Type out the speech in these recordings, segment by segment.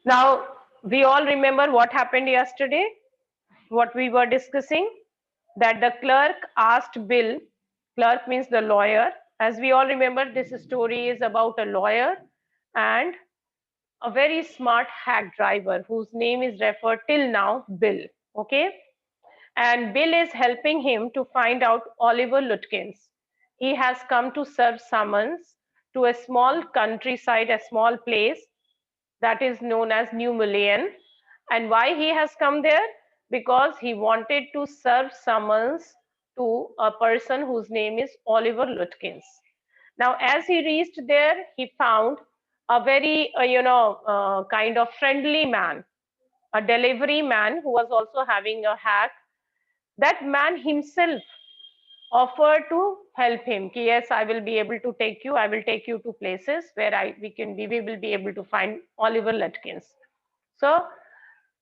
Now, we all remember what happened yesterday, what we were discussing, that the clerk asked Bill, clerk means the lawyer. As we all remember, this story is about a lawyer and a very smart hack driver whose name is referred till now Bill. Okay. And Bill is helping him to find out Oliver Lutkins. He has come to serve summons to a small countryside, a small place that is known as New Million. And why he has come there? Because he wanted to serve summons to a person whose name is Oliver Lutkins. Now, as he reached there, he found a very, kind of friendly man, a delivery man who was also having a hack. That man himself offered to help him. Ki, yes, I will be able to take you. I will take you to places where we will be able to find Oliver Lutkins. So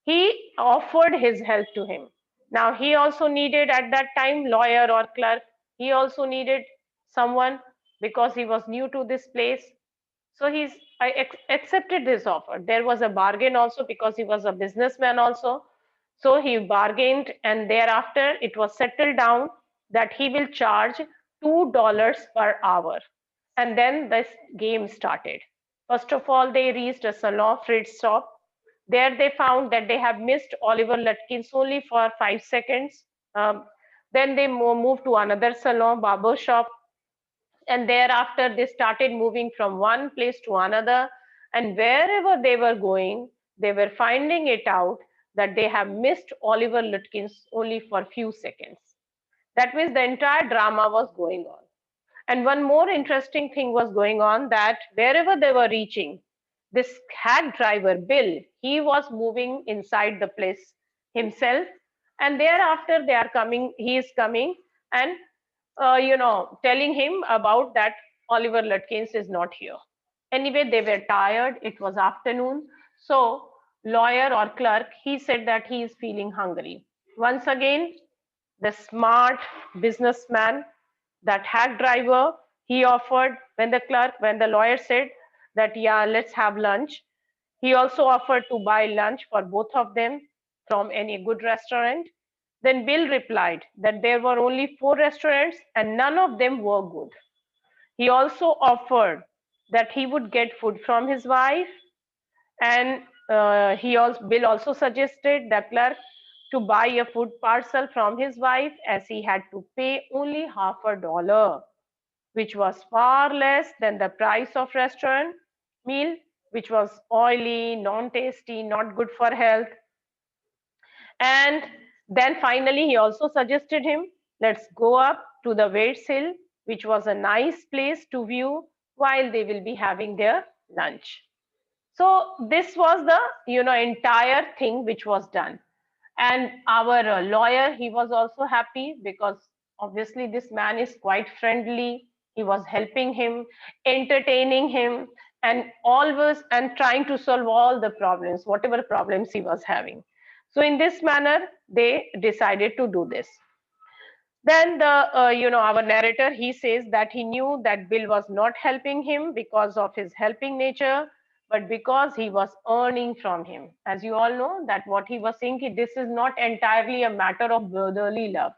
he offered his help to him. Now he also needed at that time lawyer or clerk. He also needed someone because he was new to this place. So I accepted this offer. There was a bargain also because he was a businessman also. So he bargained, and thereafter it was settled down that he will charge $2 per hour. And then this game started. First of all, they reached a salon Fritz shop. There they found that they have missed Oliver Lutkins only for 5 seconds. Then they moved to another salon, barber shop, and thereafter they started moving from one place to another, and wherever they were going they were finding it out that they have missed Oliver Lutkins only for few seconds. That means the entire drama was going on. And one more interesting thing was going on, that wherever they were reaching, this hack driver Bill, he was moving inside the place himself, and thereafter they are coming he is coming and telling him about that Oliver Lutkins is not here. Anyway, they were tired. It was afternoon. So, lawyer or clerk, he said that he is feeling hungry. Once again, the smart businessman, that hack driver, he offered when the lawyer said that, yeah, let's have lunch. He also offered to buy lunch for both of them from any good restaurant. Then Bill replied that there were only four restaurants and none of them were good. He also offered that he would get food from his wife, and Bill also suggested the clerk to buy a food parcel from his wife, as he had to pay only half a dollar, which was far less than the price of restaurant meal, which was oily, non-tasty, not good for health. And then finally, he also suggested him, let's go up to the Waits Hill, which was a nice place to view while they will be having their lunch. So this was the entire thing which was done. And our lawyer, he was also happy because obviously this man is quite friendly. He was helping him, entertaining him, and always and trying to solve all the problems, whatever problems he was having. So in this manner, they decided to do this. Then our narrator, he says that he knew that Bill was not helping him because of his helping nature, but because he was earning from him. As you all know, that what he was saying, this is not entirely a matter of brotherly love.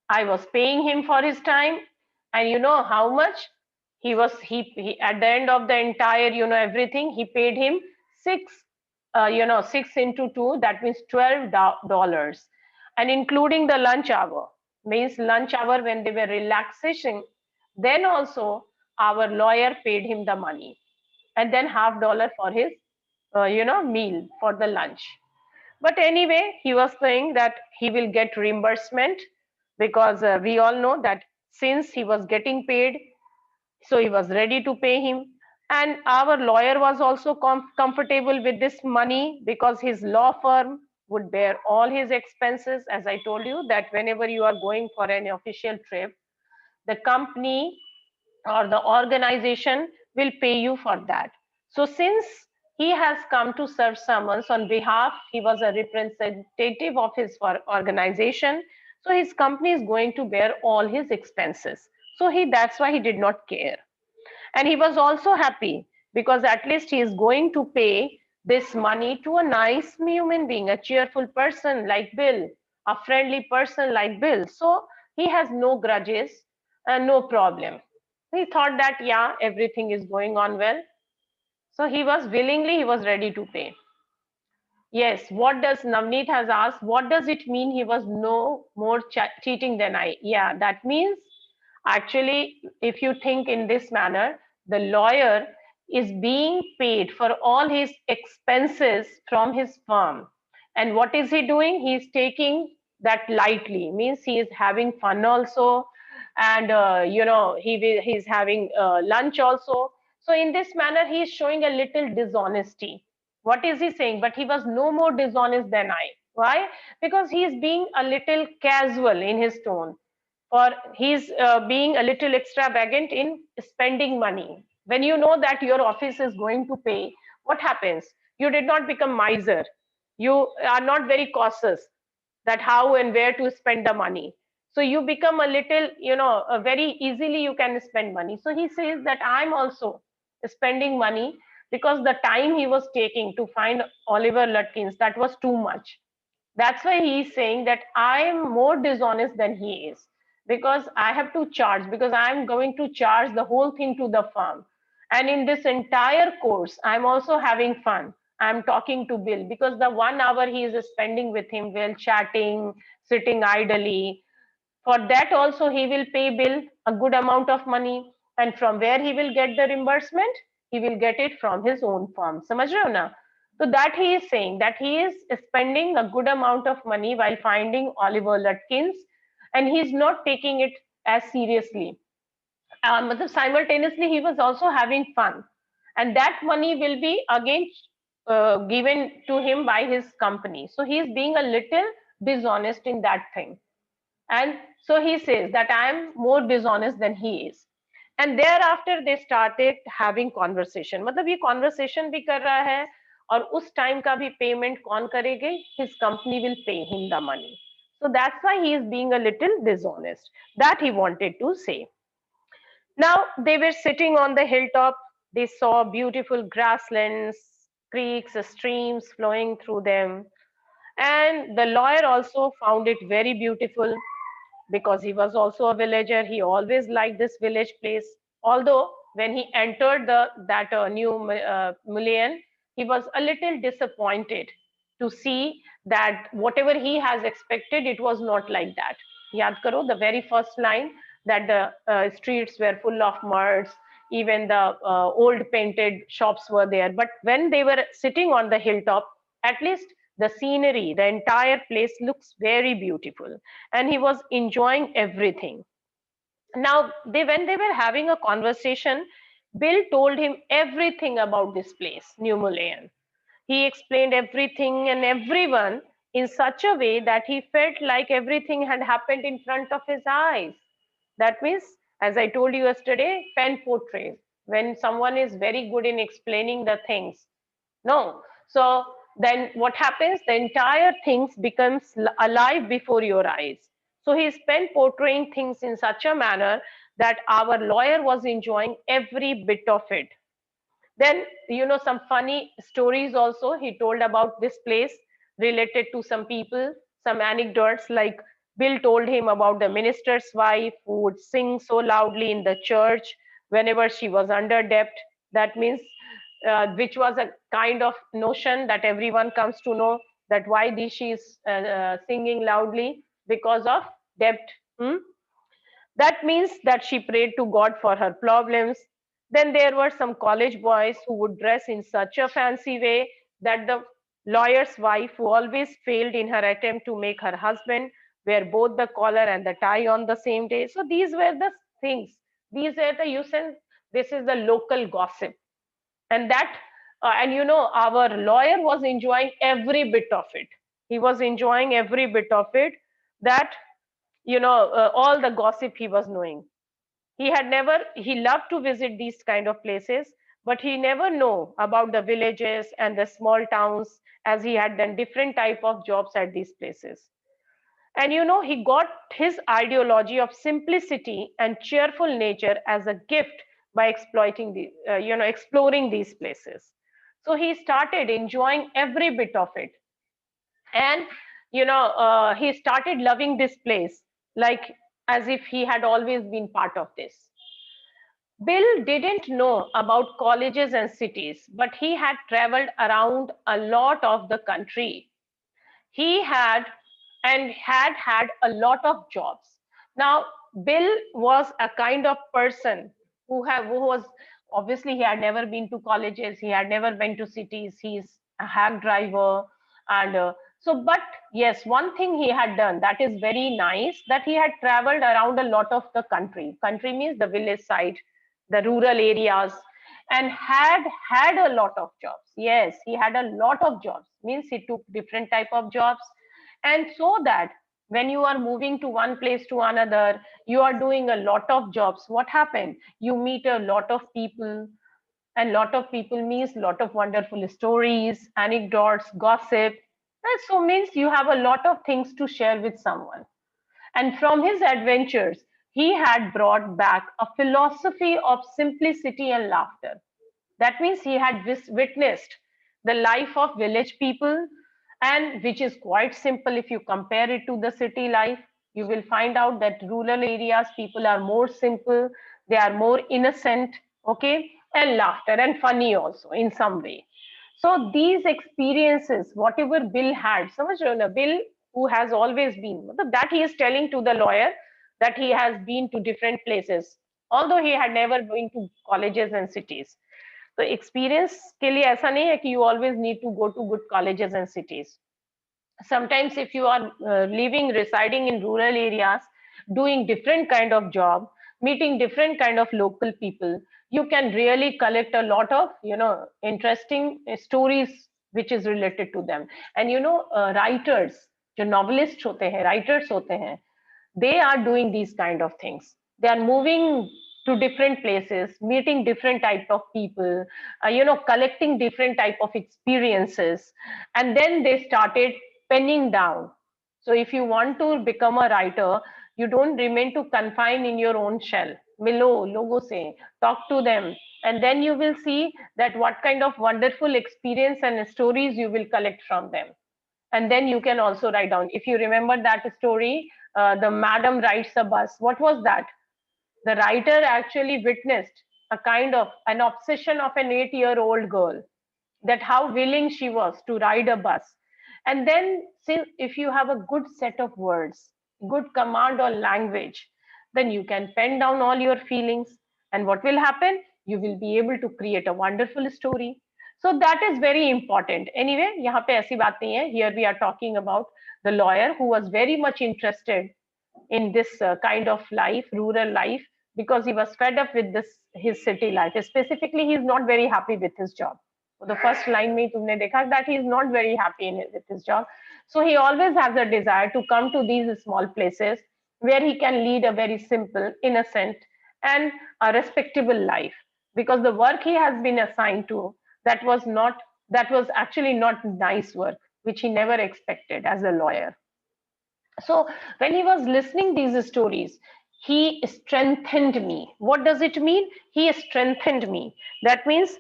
I was paying him for his time, and you know how much he at the end of the entire everything, he paid him six 6 into 2, that means $12, and including the lunch hour, means lunch hour when they were relaxation, then also our lawyer paid him the money, and then half dollar for his meal for the lunch. But anyway, he was saying that he will get reimbursement because we all know that since he was getting paid, so he was ready to pay him. And our lawyer was also comfortable with this money because his law firm would bear all his expenses. As I told you, that whenever you are going for an official trip, the company or the organization will pay you for that. So since he has come to serve summons on behalf, he was a representative of his organization. So his company is going to bear all his expenses. So that's why he did not care. And he was also happy because at least he is going to pay this money to a nice human being, a cheerful person like Bill, a friendly person like Bill. So he has no grudges and no problem. He thought that, yeah, everything is going on well. So he was ready to pay. Yes, what does Navneet has asked? What does it mean he was no more cheating than I? Yeah, that means actually, if you think in this manner, the lawyer is being paid for all his expenses from his firm. And what is he doing? He is taking that lightly, means he is having fun also. And, he's having lunch also. So, in this manner, he is showing a little dishonesty. What is he saying? But he was no more dishonest than I. Why? Because he is being a little casual in his tone, or he's being a little extravagant in spending money. When you know that your office is going to pay, what happens? You did not become miser. You are not very cautious that how and where to spend the money. So you become a little, very easily you can spend money. So he says that I'm also spending money because the time he was taking to find Oliver Lutkins, that was too much. That's why he is saying that I am more dishonest than he is, because I have to charge, because I am going to charge the whole thing to the firm. And in this entire course, I'm also having fun. I'm talking to Bill because the 1 hour he is spending with him while chatting, sitting idly, for that also he will pay Bill a good amount of money. And from where he will get the reimbursement? He will get it from his own firm. समझ रहे हो ना? So that he is saying that he is spending a good amount of money while finding Oliver Lutkins, and he is not taking it as seriously. मतलब simultaneously he was also having fun, and that money will be again given to him by his company. So he is being a little dishonest in that thing. And so he says that I am more dishonest than he is. And thereafter they started having conversation. मतलब ये conversation भी कर रहा है, और उस time का भी payment कौन करेगी? His company will pay him the money. So that's why he is being a little dishonest. That he wanted to say. Now they were sitting on the hilltop. They saw beautiful grasslands, creeks, streams flowing through them. And the lawyer also found it very beautiful because he was also a villager. He always liked this village place. Although when he entered the that new Mulian, he was a little disappointed to see that whatever he has expected, it was not like that. Yaad karo the very first line, that the streets were full of muds, even the old painted shops were there. But when they were sitting on the hilltop, at least the scenery, the entire place looks very beautiful, and he was enjoying everything. Now, when they were having a conversation, Bill told him everything about this place, New Malayan. He explained everything and everyone in such a way that he felt like everything had happened in front of his eyes. That means, as I told you yesterday, pen portrays. When someone is very good in explaining the things, no. So then what happens? The entire things becomes alive before your eyes. So he spent portraying things in such a manner that our lawyer was enjoying every bit of it. Then, some funny stories also he told about this place related to some people, some anecdotes, like Bill told him about the minister's wife who would sing so loudly in the church whenever she was under debt. That means, which was a kind of notion that everyone comes to know, that why this she is singing loudly because of debt. Hmm? That means that she prayed to God for her problems. Then there were some college boys who would dress in such a fancy way that the lawyer's wife, who always failed in her attempt to make her husband wear both the collar and the tie on the same day. So these were the things. These are the uses. This is the local gossip. And our lawyer was enjoying every bit of it. He was enjoying every bit of it, that all the gossip he was knowing. He loved to visit these kind of places, but he never know about the villages and the small towns, as he had done different type of jobs at these places. And he got his ideology of simplicity and cheerful nature as a gift by exploiting exploring these places. So he started enjoying every bit of it. And he started loving this place, like as if he had always been part of this. Bill didn't know about colleges and cities, but he had traveled around a lot of the country. He had a lot of jobs. Now, Bill was a kind of person who was, obviously, he had never been to colleges, he had never been to cities. He's a hack driver, and but yes, one thing he had done that is very nice, that he had traveled around a lot of the country. Country means the village side, the rural areas, and had a lot of jobs. Yes, he had a lot of jobs, means he took different type of jobs. And so that when you are moving to one place to another, you are doing a lot of jobs. What happened? You meet a lot of people, and lot of people means lot of wonderful stories, anecdotes, gossip. And so means you have a lot of things to share with someone. And from his adventures, he had brought back a philosophy of simplicity and laughter. That means he had witnessed the life of village people, and which is quite simple. If you compare it to the city life, you will find out that rural areas people are more simple, they are more innocent, okay, and laughter and funny also in some way. So these experiences, whatever Bill had, समझ रहे हो ना, Bill, who has always been, मतलब that he is telling to the lawyer that he has been to different places, although he had never been to colleges and cities. तो experience के लिए ऐसा नहीं है कि you always need to go to good colleges and cities. Sometimes if you are living, residing in rural areas, doing different kind of job, meeting different kind of local people, you can really collect a lot of interesting stories which is related to them. And writers, जो novelists होते हैं, writers होते हैं, they are doing these kind of things. They are moving to different places, meeting different type of people, collecting different type of experiences, and then they started penning down. So if you want to become a writer, you don't remain to confine in your own shell. Milo logo se, talk to them, and then you will see that what kind of wonderful experience and stories you will collect from them. And then you can also write down. If you remember that story, the madam rides a bus. What was that? The writer actually witnessed a kind of an obsession of an 8-year-old girl, that how willing she was to ride a bus. And then, since if you have a good set of words, good command or language, then you can pen down all your feelings. And what will happen? You will be able to create a wonderful story. So that is very important. Anyway, यहाँ पे ऐसी बात नहीं है. Here we are talking about the lawyer who was very much interested in this kind of life, rural life, because he was fed up with this his city life. Specifically, he is not very happy with his job. So the first line में तुमने देखा that he is not very happy with his job. So he always has a desire to come to these small places where he can lead a very simple, innocent, and a respectable life. Because the work he has been assigned to, that was actually not nice work, which he never expected as a lawyer. So when he was listening these stories, he strengthened me. What does it mean? He strengthened me. That means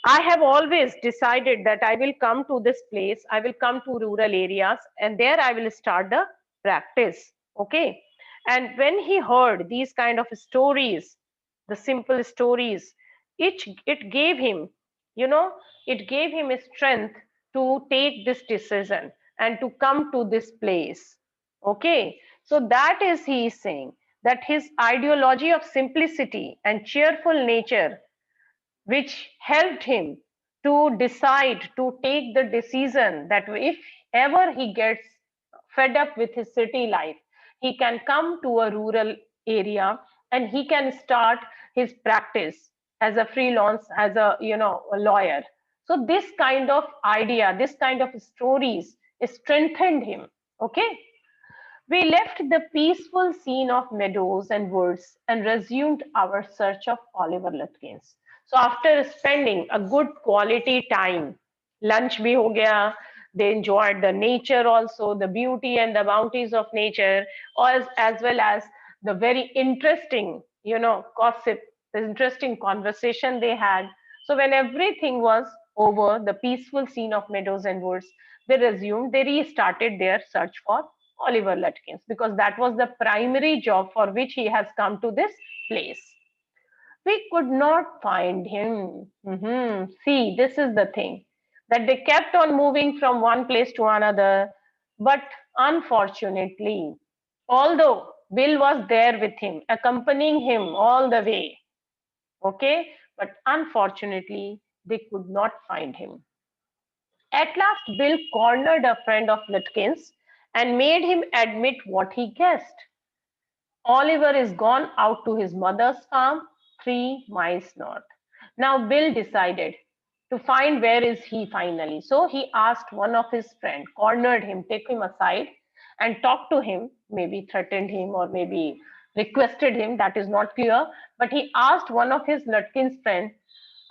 I have always decided that I will come to this place, I will come to rural areas, and there I will start the practice. Okay. And when he heard these kind of stories, the simple stories, it gave him, you know, it gave him a strength to take this decision and to come to this place. Okay. So that is he is saying that his ideology of simplicity and cheerful nature, which helped him to decide to take the decision that if ever he gets fed up with his city life, he can come to a rural area and he can start his practice as a freelance, as a lawyer. So this kind of idea, this kind of stories strengthened him. Okay. We left the peaceful scene of meadows and woods and resumed our search of Oliver Lutkins. So after spending a good quality time, lunch bhi ho gaya, they enjoyed the nature also, the beauty and the bounties of nature, as well as the very interesting, gossip, the interesting conversation they had. So when everything was over the peaceful scene of meadows and woods, they restarted their search for Oliver Lutkins because that was the primary job for which he has come to this place. We could not find him. See, this is the thing that they kept on moving from one place to another, but unfortunately, although Bill was there with him, accompanying him all the way, okay, but unfortunately, they could not find him. At last, Bill cornered a friend of Lutkins and made him admit what he guessed. Oliver is gone out to his mother's farm 3 miles north. Now Bill decided to find where is he finally. So he asked one of his friends, cornered him, take him aside and talked to him, maybe threatened him or maybe requested him, that is not clear. But he asked one of his Lutkin's friend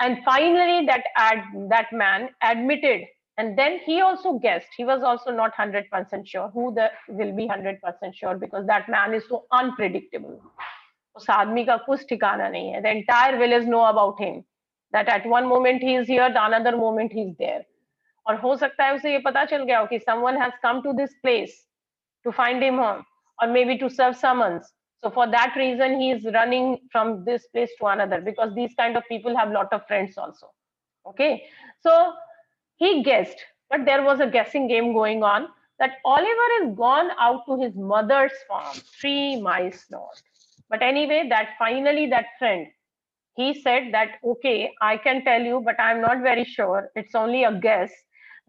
and finally that man admitted, and then he also guessed. He was also not 100% sure who the will be 100% sure because that man is so unpredictable. उस आदमी का कुछ ठिकाना नहीं है. The entire village know about him that at one moment he is here, the another moment he is there. और हो सकता है उसे ये पता चल गया हो कि someone has come to this place to find him home or maybe to serve summons. So for that reason, he is running from this place to another because these kind of people have lot of friends also. Okay, so he guessed, but there was a guessing game going on that Oliver is gone out to his mother's farm 3 miles north. But anyway, that finally that friend he said that okay, I can tell you, but I'm not very sure. It's only a guess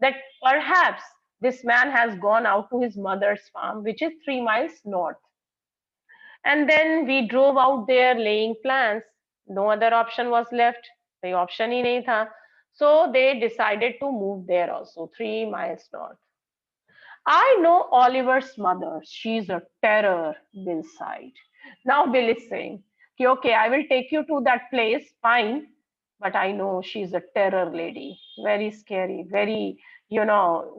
that perhaps this man has gone out to his mother's farm, which is 3 miles north. And then we drove out there laying plans. No other option was left. The option ही नहीं था. So they decided to move there also, 3 miles north. I know Oliver's mother. She's a terror, Bill sighed. Now Bill is saying, okay, I will take you to that place, fine. But I know she's a terror lady, very scary, very,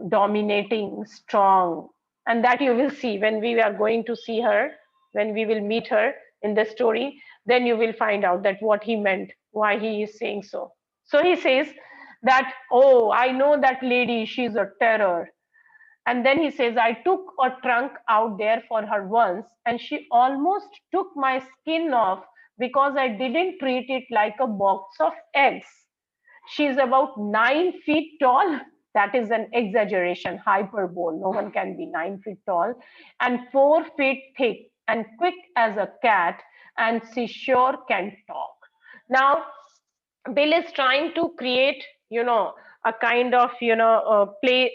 dominating, strong. And that you will see when we are going to see her, when we will meet her in the story, then you will find out that what he meant, why he is saying so. So he says that, oh, I know that lady, she's a terror. And then he says, I took a trunk out there for her once, and she almost took my skin off because I didn't treat it like a box of eggs. She's about 9 feet tall. That is an exaggeration, hyperbole. No one can be 9 feet tall, and 4 feet thick and quick as a cat, and she sure can talk. Now, Bill is trying to create, a kind of, play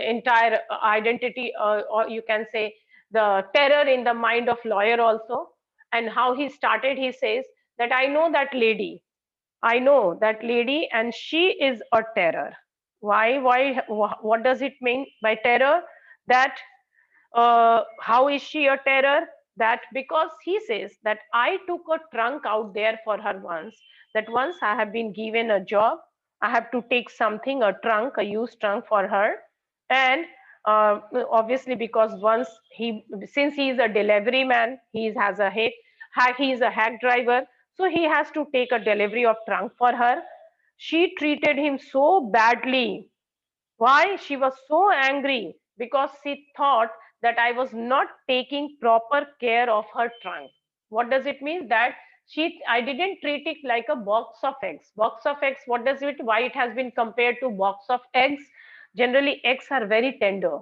entire identity, or you can say the terror in the mind of lawyer also. And how he started, he says that I know that lady, and she is a terror. Why? What does it mean by terror? That how is she a terror? That because he says that I took a trunk out there for her once. That once I have been given a job, I have to take something, a trunk, a used trunk for her, and obviously because once since he is a delivery man, he is a hack driver, so he has to take a delivery of trunk for her. She treated him so badly. Why? She was so angry because she thought that I was not taking proper care of her trunk. What does it mean? That I didn't treat it like a box of eggs. Box of eggs, what does it, why it has been compared to box of eggs? Generally, eggs are very tender.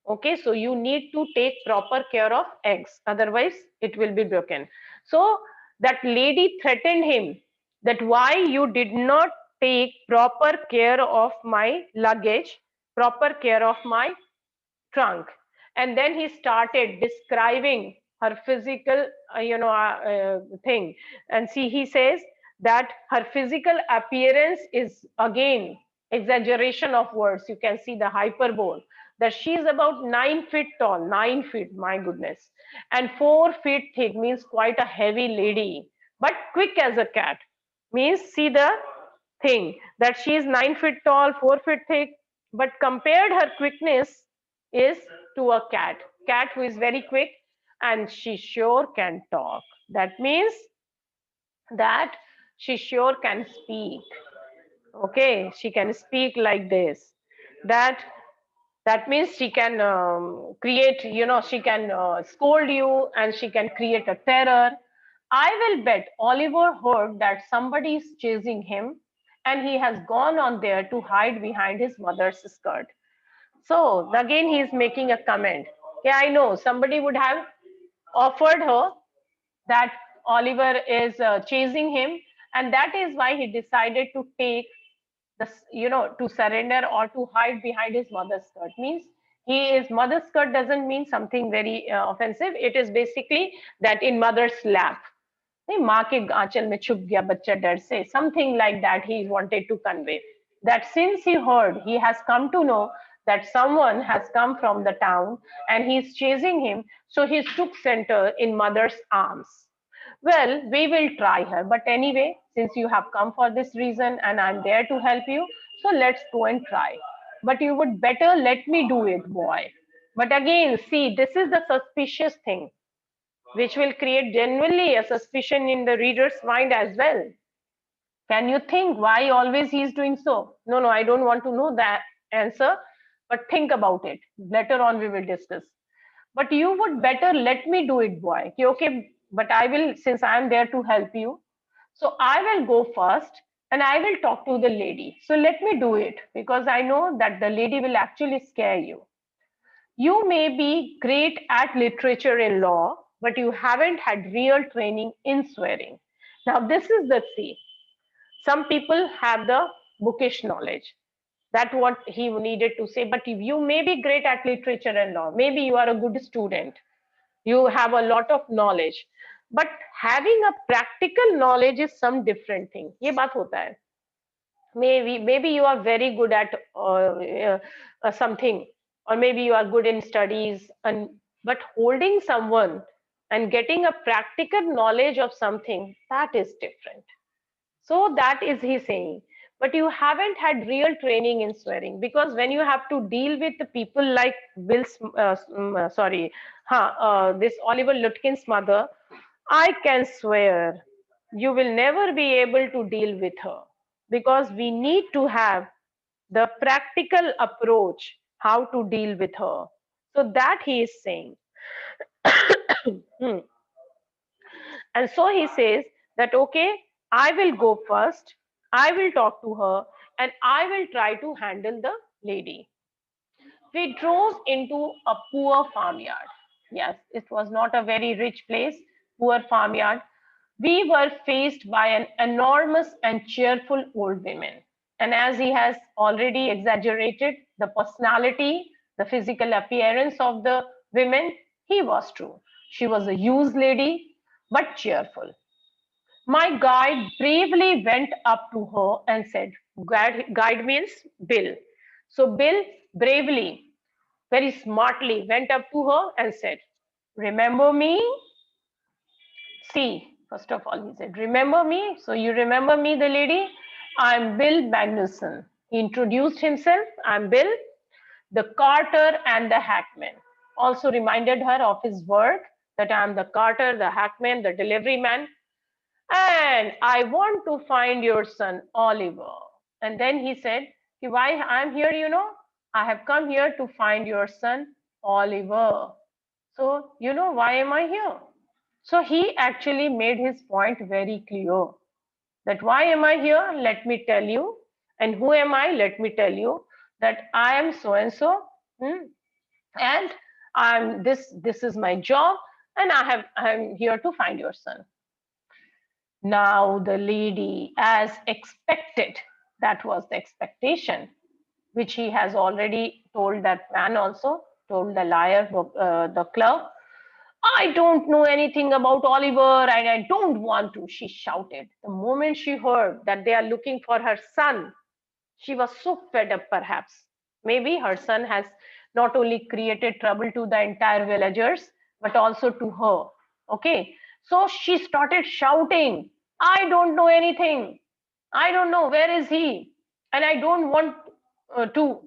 Okay, so you need to take proper care of eggs, otherwise it will be broken. So that lady threatened him that why you did not take proper care of my luggage, proper care of my trunk. And then he started describing her physical thing. And see, he says that her physical appearance is again exaggeration of words. You can see the hyperbole, that she is about 9 feet tall, 9 feet, my goodness, and 4 feet thick, means quite a heavy lady, but quick as a cat. Means see the thing that she is 9 feet tall, 4 feet thick, but compared her quickness is to a cat who is very quick, and she sure can talk. That means that she sure can speak. Okay, she can speak like this. That that means she can create, she can scold you and she can create a terror. I will bet Oliver heard that somebody is chasing him and he has gone on there to hide behind his mother's skirt. So again, he is making a comment. Yeah, I know somebody would have offered her that Oliver is chasing him, and that is why he decided to take to surrender or to hide behind his mother's skirt. Means he is mother's skirt doesn't mean something very offensive. It is basically that in mother's lap. नहीं माँ के आंचल में छुप गया बच्चा डर से something like that he wanted to convey that since he heard he has come to know that someone has come from the town and he is chasing him so he took center in mother's arms. Well, we will try her, but anyway, since you have come for this reason and I'm there to help you, so let's go and try. But you would better let me do it, boy. But again, see, this is the suspicious thing which will create genuinely a suspicion in the reader's mind as well. Can you think why always he is doing so? No, no, I don't want to know that answer, but think about it. Later on, we will discuss. But you would better let me do it, boy. Okay, but I will, since I am there to help you. So I will go first and I will talk to the lady. So let me do it because I know that the lady will actually scare you. You may be great at literature and law, but you haven't had real training in swearing. Now, this is the C. Some people have the bookish knowledge. That's what he needed to say. But you may be great at literature and law. Maybe you are a good student. You have a lot of knowledge. But having a practical knowledge is some different thing. ये बात होता है. Maybe you are very good at something, or maybe you are good in studies, and but holding someone and getting a practical knowledge of something, that is different. So that is he saying. But you haven't had real training in swearing because when you have to deal with the people like this Oliver Lutkin's mother, I can swear you will never be able to deal with her because we need to have the practical approach how to deal with her. So that he is saying. Hmm. And so he says that, okay, I will go first, I will talk to her, and I will try to handle the lady. We drove into a poor farmyard. Yes, it was not a very rich place, poor farmyard. We were faced by an enormous and cheerful old woman. And as he has already exaggerated the personality, the physical appearance of the women, he was true. She was a used lady, but cheerful. My guide bravely went up to her and said, guide means Bill. So Bill bravely, very smartly went up to her and said, remember me? See, first of all, he said, remember me? So you remember me, the lady? I'm Bill Magnuson. He introduced himself. I'm Bill, the carter and the hackman. Also reminded her of his work that I'm the carter, the hackman, the delivery man. And I want to find your son, Oliver. And then he said, why I'm here, I have come here to find your son, Oliver. So, why am I here? So he actually made his point very clear that why am I here? Let me tell you. And who am I? Let me tell you that I am so and so. And I'm this is my job and I'm here to find your son. Now the lady, as expected, that was the expectation, which he has already told that man also, told the liar, the clerk. I don't know anything about Oliver and I don't want to, she shouted. The moment she heard that they are looking for her son, she was so fed up, perhaps. Maybe her son has not only created trouble to the entire villagers, but also to her. Okay. So she started shouting, I don't know anything. I don't know. Where is he? And I don't want to.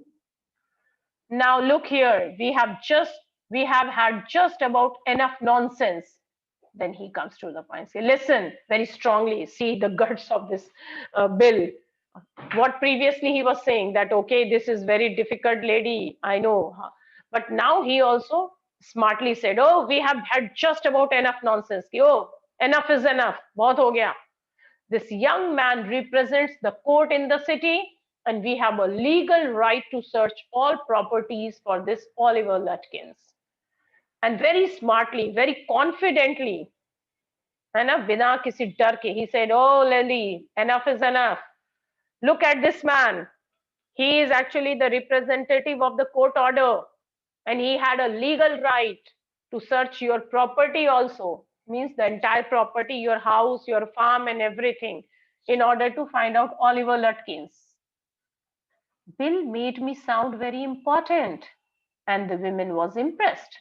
Now look here. We have had just about enough nonsense. Then he comes to the point. Say, listen very strongly. See the guts of this Bill. What previously he was saying that, okay, this is very difficult lady, I know. But now he also smartly said, oh, we have had just about enough nonsense. Oh, enough is enough. Bahut ho gaya. This young man represents the court in the city, and we have a legal right to search all properties for this Oliver Lutkins. And very smartly, very confidently, है ना, बिना किसी डर के, he said, oh, Lily, enough is enough. Look at this man. He is actually the representative of the court order, and he had a legal right to search your property also, means the entire property, your house, your farm, and everything, in order to find out Oliver Lutkins. Bill made me sound very important, and the women was impressed.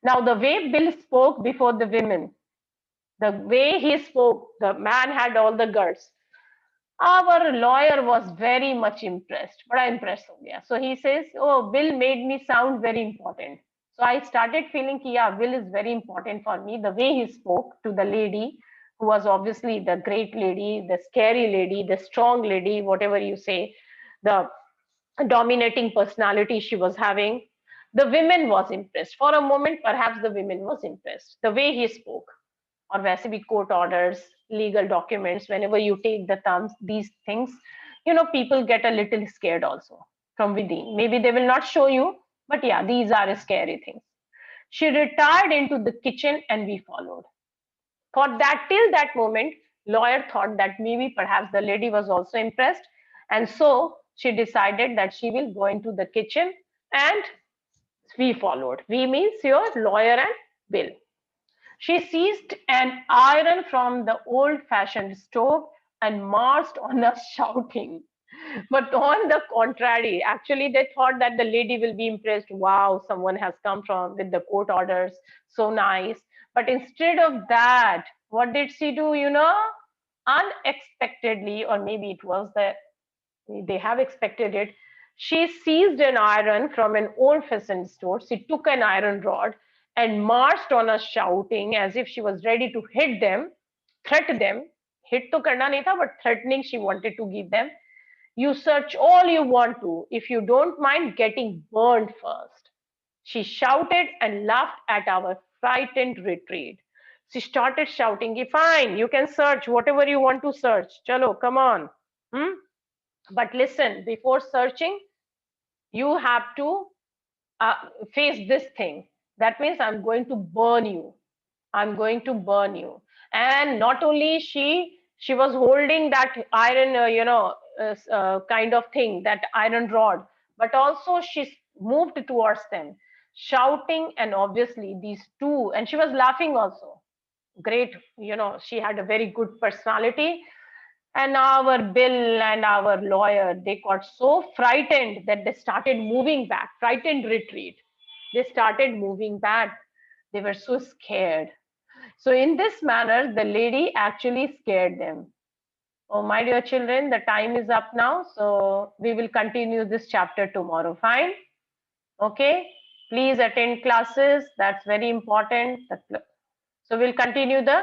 Now, the way Bill spoke before the women, the way he spoke, the man had all the guts. Our lawyer was very much impressed. Bada impressed ho gaya. So he says, oh, Bill made me sound very important. So I started feeling, yeah, Bill is very important for me. The way he spoke to the lady, who was obviously the great lady, the scary lady, the strong lady, whatever you say, the dominating personality she was having. The women was impressed. For a moment, perhaps the women was impressed. The way he spoke. Or वैसे भी court orders, legal documents, whenever you take the thumbs, these things, people get a little scared also from within. Maybe they will not show you, but yeah, these are scary things. She retired into the kitchen and we followed. For that, till that moment, lawyer thought that maybe perhaps the lady was also impressed, and so she decided that she will go into the kitchen, and we followed. We means your lawyer and Bill. She seized an iron from the old-fashioned stove and marched on us shouting. But on the contrary, actually, they thought that the lady will be impressed. Wow, someone has come from with the court orders. So nice. But instead of that, what did she do? Unexpectedly, or maybe it was that they have expected it. She seized an iron from an old-fashioned store. She took an iron rod and marched on us shouting as if she was ready to hit them, threat them. Hit to karna nahi tha, but threatening she wanted to give them. You search all you want to, if you don't mind getting burned first. She shouted and laughed at our frightened retreat. She started shouting, fine, you can search whatever you want to search. Chalo, come on. Hmm? But listen, before searching, you have to uh, face this thing. That means I'm going to burn you. I'm going to burn you. And not only she was holding that iron, kind of thing, that iron rod, but also she moved towards them, shouting, and obviously these two, and she was laughing also. Great, she had a very good personality. And our Bill and our lawyer, they got so frightened that they started moving back, frightened retreat. They started moving back. They were so scared. So, in this manner, the lady actually scared them. Oh, my dear children, the time is up now. So, we will continue this chapter tomorrow. Fine? Okay? Please attend classes. That's very important. So, we'll continue the